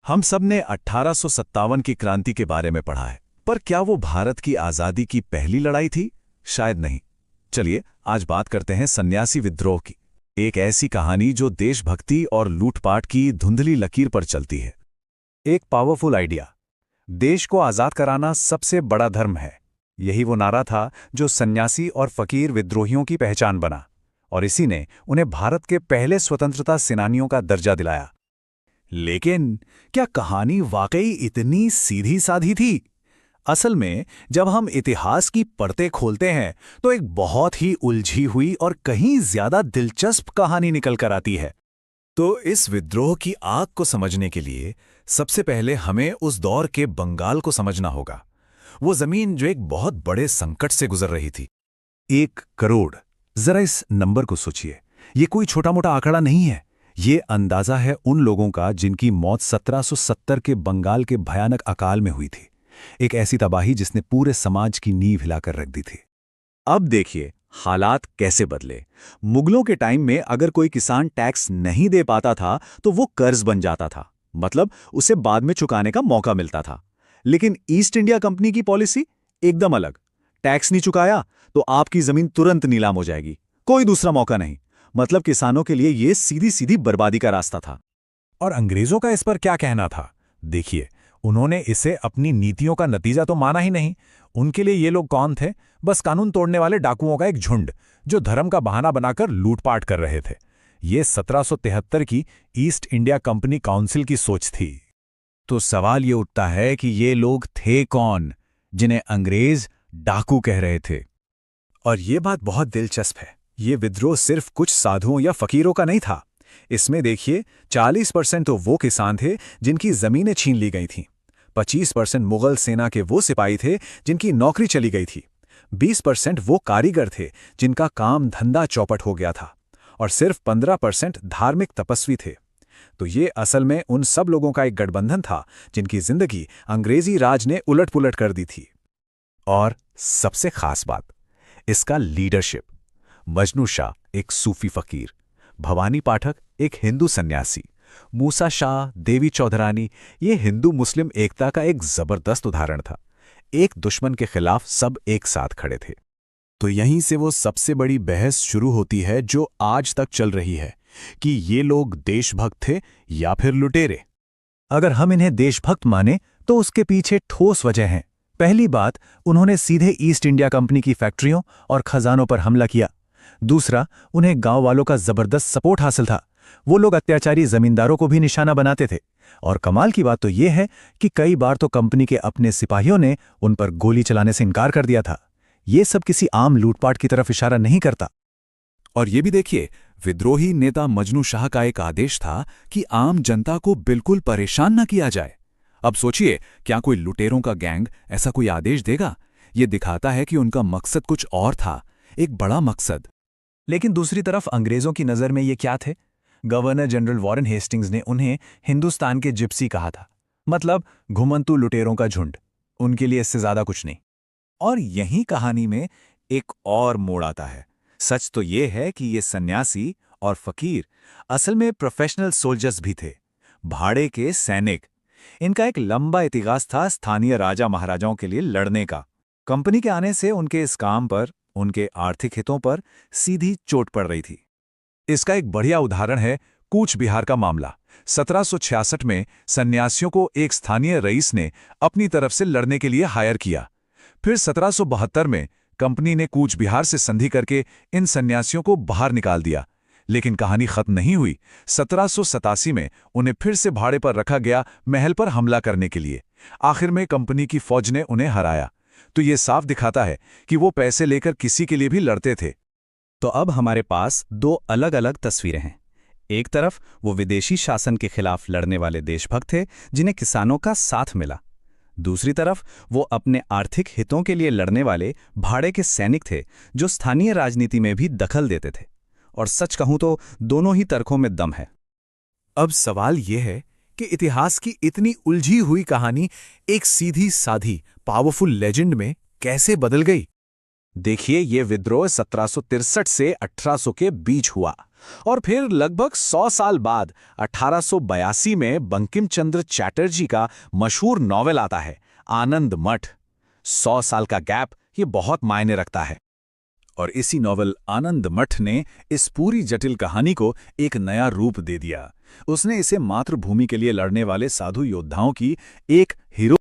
हम सब ने 1857 की क्रांति के बारे में पढ़ा है, पर क्या वो भारत की आज़ादी की पहली लड़ाई थी? शायद नहीं। चलिए आज बात करते हैं सन्यासी विद्रोह की, एक ऐसी कहानी जो देशभक्ति और लूटपाट की धुंधली लकीर पर चलती है। एक पावरफुल आइडिया, देश को आज़ाद कराना सबसे बड़ा धर्म है। यही वो नारा था जो सन्यासी और फकीर विद्रोहियों की पहचान बना, और इसी ने उन्हें भारत के पहले स्वतंत्रता सेनानियों का दर्जा दिलाया। लेकिन क्या कहानी वाकई इतनी सीधी साधी थी? असल में जब हम इतिहास की परतें खोलते हैं तो एक बहुत ही उलझी हुई और कहीं ज्यादा दिलचस्प कहानी निकल कर आती है। तो इस विद्रोह की आग को समझने के लिए सबसे पहले हमें उस दौर के बंगाल को समझना होगा। वो जमीन जो एक बहुत बड़े संकट से गुजर रही थी। 1 करोड़, जरा इस नंबर को सोचिए। ये कोई छोटा मोटा आंकड़ा नहीं है। ये अंदाजा है उन लोगों का जिनकी मौत 1770 के बंगाल के भयानक अकाल में हुई थी। एक ऐसी तबाही जिसने पूरे समाज की नींव हिलाकर रख दी थी। अब देखिए हालात कैसे बदले। मुगलों के टाइम में अगर कोई किसान टैक्स नहीं दे पाता था तो वो कर्ज बन जाता था, मतलब उसे बाद में चुकाने का मौका मिलता था। लेकिन ईस्ट इंडिया कंपनी की पॉलिसी एकदम अलग। टैक्स नहीं चुकाया तो आपकी जमीन तुरंत नीलाम हो जाएगी, कोई दूसरा मौका नहीं। मतलब किसानों के लिए यह सीधी सीधी बर्बादी का रास्ता था। और अंग्रेजों का इस पर क्या कहना था? देखिए, उन्होंने इसे अपनी नीतियों का नतीजा तो माना ही नहीं। उनके लिए ये लोग कौन थे? बस कानून तोड़ने वाले डाकुओं का एक झुंड जो धर्म का बहाना बनाकर लूटपाट कर रहे थे। ये 1773 की ईस्ट इंडिया कंपनी काउंसिल की सोच थी। तो सवाल ये उठता है कि ये लोग थे कौन जिन्हें अंग्रेज डाकू कह रहे थे? और ये बात बहुत दिलचस्प है। ये विद्रोह सिर्फ कुछ साधुओं या फकीरों का नहीं था। इसमें देखिए 40% तो वो किसान थे जिनकी जमीनें छीन ली गई थीं। 25% मुगल सेना के वो सिपाही थे जिनकी नौकरी चली गई थी। 20% वो कारीगर थे जिनका काम धंधा चौपट हो गया था। और सिर्फ 15% धार्मिक तपस्वी थे। तो ये असल में उन सब लोगों का एक गठबंधन था जिनकी जिंदगी अंग्रेजी राज ने उलट पुलट कर दी थी। और सबसे खास बात, इसका लीडरशिप। मजनू शाह एक सूफी फकीर, भवानी पाठक एक हिंदू सन्यासी, मूसा शाह, देवी चौधरानी, ये हिंदू मुस्लिम एकता का एक जबरदस्त उदाहरण था। एक दुश्मन के खिलाफ सब एक साथ खड़े थे। तो यहीं से वो सबसे बड़ी बहस शुरू होती है जो आज तक चल रही है कि ये लोग देशभक्त थे या फिर लुटेरे। अगर हम इन्हें देशभक्त माने तो उसके पीछे ठोस वजह हैं। पहली बात, उन्होंने सीधे ईस्ट इंडिया कंपनी की फैक्ट्रियों और खजानों पर हमला किया। दूसरा, उन्हें गांव वालों का जबरदस्त सपोर्ट हासिल था। वो लोग अत्याचारी जमींदारों को भी निशाना बनाते थे। और कमाल की बात तो ये है कि कई बार तो कंपनी के अपने सिपाहियों ने उन पर गोली चलाने से इनकार कर दिया था। ये सब किसी आम लूटपाट की तरफ इशारा नहीं करता। और ये भी देखिए, विद्रोही नेता मजनू शाह का एक आदेश था कि आम जनता को बिल्कुल परेशान न किया जाए। अब सोचिए, क्या कोई लुटेरों का गैंग ऐसा कोई आदेश देगा? ये दिखाता है कि उनका मकसद कुछ और था, एक बड़ा मकसद। लेकिन दूसरी तरफ अंग्रेजों की नज़र में ये क्या थे? गवर्नर जनरल वॉरेन हेस्टिंग्स ने उन्हें हिंदुस्तान के जिप्सी कहा था, मतलब घुमंतू लुटेरों का झुंड। उनके लिए इससे ज्यादा कुछ नहीं। और यही कहानी में एक और मोड़ आता है। सच तो ये है कि ये सन्यासी और फकीर असल में प्रोफेशनल सोल्जर्स भी थे, भाड़े के सैनिक। इनका एक लंबा इतिहास था स्थानीय राजा महाराजाओं के लिए लड़ने का। कंपनी के आने से उनके इस काम पर, उनके आर्थिक हितों पर सीधी चोट पड़ रही थी। इसका एक बढ़िया उदाहरण है कूच बिहार का मामला। 1766 में सन्यासियों को एक स्थानीय रईस ने अपनी तरफ से लड़ने के लिए हायर किया। फिर 1772 में कंपनी ने कूच बिहार से संधि करके इन सन्यासियों को बाहर निकाल दिया। लेकिन कहानी खत्म नहीं हुई। 1787 में उन्हें फिर से भाड़े पर रखा गया महल पर हमला करने के लिए। आखिर में कंपनी की फौज ने उन्हें हराया। तो ये साफ दिखाता है कि वो पैसे लेकर किसी के लिए भी लड़ते थे। तो अब हमारे पास दो अलग अलग तस्वीरें हैं। एक तरफ वो विदेशी शासन के खिलाफ लड़ने वाले देशभक्त थे जिन्हें किसानों का साथ मिला। दूसरी तरफ वो अपने आर्थिक हितों के लिए लड़ने वाले भाड़े के सैनिक थे जो स्थानीय राजनीति में भी दखल देते थे। और सच कहूं तो दोनों ही तर्कों में दम है। अब सवाल यह है कि इतिहास की इतनी उलझी हुई कहानी एक सीधी साधी पावरफुल लेजेंड में कैसे बदल गई? देखिए, ये विद्रोह 1763 से 1800 के बीच हुआ और फिर लगभग 100 साल बाद 1882 में बंकिम चंद्र चैटर्जी का मशहूर नॉवेल आता है, आनंद मठ। 100 साल का गैप ये बहुत मायने रखता है। और इसी नॉवल आनंद मठ ने इस पूरी जटिल कहानी को एक नया रूप दे दिया। उसने इसे मातृभूमि के लिए लड़ने वाले साधु योद्धाओं की एक हीरो